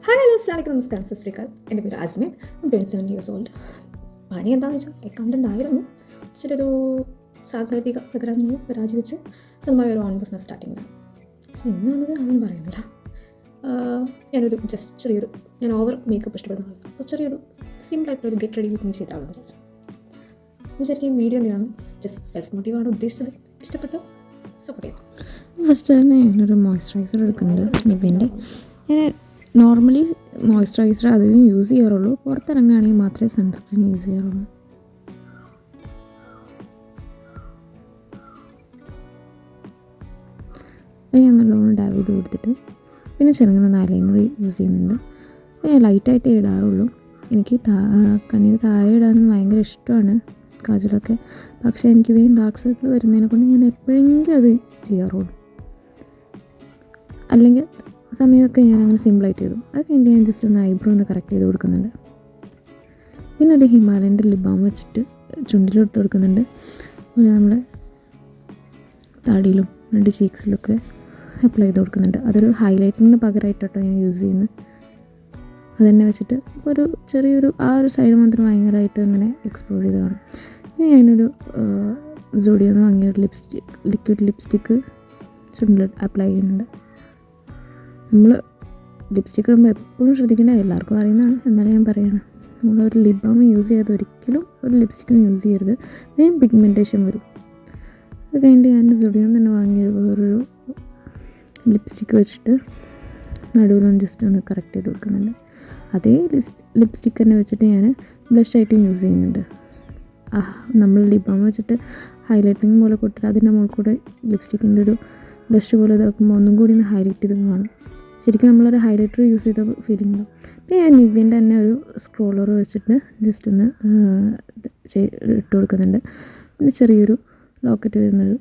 Hi hello അസ്സലാമു നമസ്കാരം സസ്രീകാൽ. എൻ്റെ പേര് ആസ്മിൻ. 27 years old. പണി എന്താണെന്ന് വെച്ചാൽ അക്കൗണ്ടൻ്റ് ആയിരുന്നു. ഇച്ചിരി ഒരു സാങ്കേതിക പ്രോഗ്രാമിൽ രാജിവെച്ച് സ്വന്തമായി ഒരു ഓൺ ബിസിനസ് സ്റ്റാർട്ടിങ്ങിലാണ്. ഇന്ന് വന്നത് അതൊന്നും പറയുന്നില്ല. ഞാനൊരു ചെറിയൊരു ഞാൻ ഓവർ മേക്കപ്പ് ഇഷ്ടപ്പെടുന്ന ആളാണ്. അപ്പോൾ ചെറിയൊരു സിമ്പിളായിട്ടൊരു ഗെറ്റ് റെഡി വിത്ത് മീ ചെയ്താണെന്ന് വിചാരിച്ചു. വിചാരിക്കും വീഡിയോ എന്തിനാണ്, ജസ്റ്റ് സെൽഫ് മോട്ടീവാണ് ഉദ്ദേശിച്ചത്. ഇഷ്ടപ്പെട്ടു സപ്പോർട്ട് ചെയ്തു. ഫസ്റ്റ് തന്നെ ഞാനൊരു മോയ്സ്ചറൈസർ എടുക്കുന്നുണ്ട് നിവിൻ്റെ. ഞാൻ നോർമലി മോയ്സ്ചറൈസർ അധികം യൂസ് ചെയ്യാറുള്ളൂ. പുറത്തിറങ്ങുകയാണെങ്കിൽ മാത്രമേ സൺസ്ക്രീൻ യൂസ് ചെയ്യാറുള്ളൂ. അത് ഞാൻ നല്ലോണം ഡാബ് ചെയ്ത് കൊടുത്തിട്ട് പിന്നെ ചെറുങ്ങനെ ഐലൈനർ യൂസ് ചെയ്യുന്നുണ്ട്. ഞാൻ ലൈറ്റായിട്ടേ ഇടാറുള്ളൂ. എനിക്ക് കണ്ണിന് താഴെ ഇടാനും ഭയങ്കര ഇഷ്ടമാണ് കാജലൊക്കെ. പക്ഷേ എനിക്ക് വേഗം ഡാർക്ക് സർക്കിൾ വരുന്നതിനെ കൊണ്ട് ഞാൻ എപ്പോഴെങ്കിലും അത് ചെയ്യാറുള്ളൂ. അല്ലെങ്കിൽ സമയമൊക്കെ ഞാനങ്ങനെ സിമ്പിളായിട്ട് ചെയ്തു. അത് കഴിഞ്ഞ് ഞാൻ ജസ്റ്റ് ഒന്ന് ഐബ്രോ ഒന്ന് കറക്റ്റ് ചെയ്ത് കൊടുക്കുന്നുണ്ട്. പിന്നെ ഒരു ഹിമാലയൻ്റെ ലിപ് ബാം വെച്ചിട്ട് ചുണ്ടിലിട്ട് കൊടുക്കുന്നുണ്ട്. പിന്നെ നമ്മുടെ താടിയിലും 2 ചീക്സിലൊക്കെ അപ്ലൈ ചെയ്ത് കൊടുക്കുന്നുണ്ട്. അതൊരു ഹൈലൈറ്റിന് പകരമായിട്ടോ ഞാൻ യൂസ് ചെയ്യുന്നത്. അതുതന്നെ വെച്ചിട്ട് ഒരു ചെറിയൊരു ആ ഒരു സൈഡ് മാത്രം ഭയങ്കരമായിട്ട് ഇങ്ങനെ എക്സ്പോസ് ചെയ്ത് കാണും. പിന്നെ ഞാനൊരു സോഡിയോന്ന് വാങ്ങിയൊരു ലിക്വിഡ് ലിപ്സ്റ്റിക്ക് ചുണ്ടിൽ അപ്ലൈ ചെയ്യുന്നുണ്ട്. നമ്മൾ ലിപ്സ്റ്റിക്ക് ഇടുമ്പോൾ എപ്പോഴും ശ്രദ്ധിക്കേണ്ട, എല്ലാവർക്കും അറിയുന്നതാണ്, എന്നാലും ഞാൻ പറയുകയാണ്. നമ്മളൊരു ലിപ് ബാം യൂസ് ചെയ്യാതെ ഒരിക്കലും ഒരു ലിപ്സ്റ്റിക്കും യൂസ് ചെയ്യരുത്. വേഗം പിഗ്മെൻറ്റേഷൻ വരും. അത് കഴിഞ്ഞിട്ട് ഞാൻ സുഡിയോന്ന് തന്നെ വാങ്ങിയ വേറൊരു ലിപ്സ്റ്റിക്ക് വെച്ചിട്ട് നടുവിലൊന്ന് ജസ്റ്റ് ഒന്ന് കറക്റ്റ് ചെയ്ത് കൊടുക്കുന്നുണ്ട്. അതേ ലിപ്സ്റ്റിക്ക് തന്നെ വെച്ചിട്ട് ഞാൻ ബ്ലഷായിട്ടും യൂസ് ചെയ്യുന്നുണ്ട്. നമ്മൾ ലിപ് ബാം വെച്ചിട്ട് ഹൈലൈറ്റിങ് പോലെ കൊടുത്തിട്ട് അതിൻ്റെ മുകളിൽ കൂടെ ലിപ്സ്റ്റിക്കിൻ്റെ ഒരു ബ്ലഷ് പോലെ ഇതാക്കുമ്പോൾ ഒന്നും കൂടി ഒന്ന് ഹൈലൈറ്റ് ചെയ്ത് കാണും. ശരിക്കും നമ്മളൊരു ഹൈലൈറ്റർ യൂസ് ചെയ്ത ഫീലിംഗ് ഉണ്ടാവും. പിന്നെ ഞാൻ നിവ്യൻ്റെ തന്നെ ഒരു സ്ക്രോളർ വെച്ചിട്ട് ജസ്റ്റ് ഒന്ന് ഇട്ട് കൊടുക്കുന്നുണ്ട്. പിന്നെ ചെറിയൊരു ലോക്കറ്റ് വരുന്നൊരു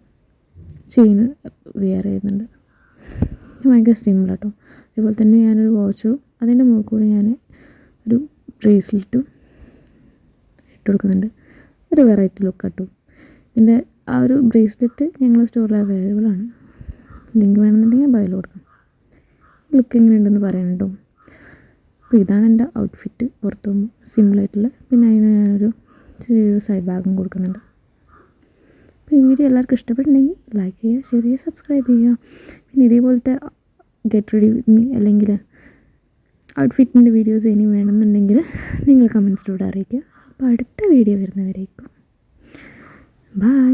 ചെയിൻ വെയർ ചെയ്യുന്നുണ്ട്. ഭയങ്കര സിമ്പിളാട്ടോ. അതുപോലെ തന്നെ ഞാനൊരു വാച്ചും അതിൻ്റെ മുകളിൽ കൂടെ ഞാൻ ഒരു ബ്രേസ്ലെറ്റും ഇട്ട് കൊടുക്കുന്നുണ്ട്. ഒരു വെറൈറ്റി ലുക്ക് കേട്ടോ. ഇതിൻ്റെ ആ ഒരു ബ്രേസ്ലെറ്റ് ഞങ്ങളുടെ സ്റ്റോറിൽ അവൈലബിൾ ആണ്. ലിങ്ക് വേണമെന്നുണ്ടെങ്കിൽ ബയോയിൽ കൊടുക്കാം. ലുക്ക് എങ്ങനെയുണ്ടെന്ന് പറയണം കേട്ടോ. അപ്പോൾ ഇതാണ് എൻ്റെ ഔട്ട്ഫിറ്റ് പുറത്ത് പോകുമ്പോൾ സിമ്പിളായിട്ടുള്ള. പിന്നെ അതിന് ഞാനൊരു ചെറിയൊരു സൈഡ് ബാഗും കൊടുക്കുന്നുണ്ട്. അപ്പോൾ ഈ വീഡിയോ എല്ലാവർക്കും ഇഷ്ടപ്പെട്ടുണ്ടെങ്കിൽ ലൈക്ക് ചെയ്യുക, ഷെയർ ചെയ്യുക, സബ്സ്ക്രൈബ് ചെയ്യുക. പിന്നെ ഇതേപോലത്തെ ഗെറ്റ് റെഡി വിത്ത് മീ അല്ലെങ്കിൽ ഔട്ട്ഫിറ്റിൻ്റെ വീഡിയോസ് ഇനി വേണമെന്നുണ്ടെങ്കിൽ നിങ്ങൾ കമൻസിലൂടെ അറിയിക്കുക. അപ്പോൾ അടുത്ത വീഡിയോ വരുന്നവരേക്കും ബൈ.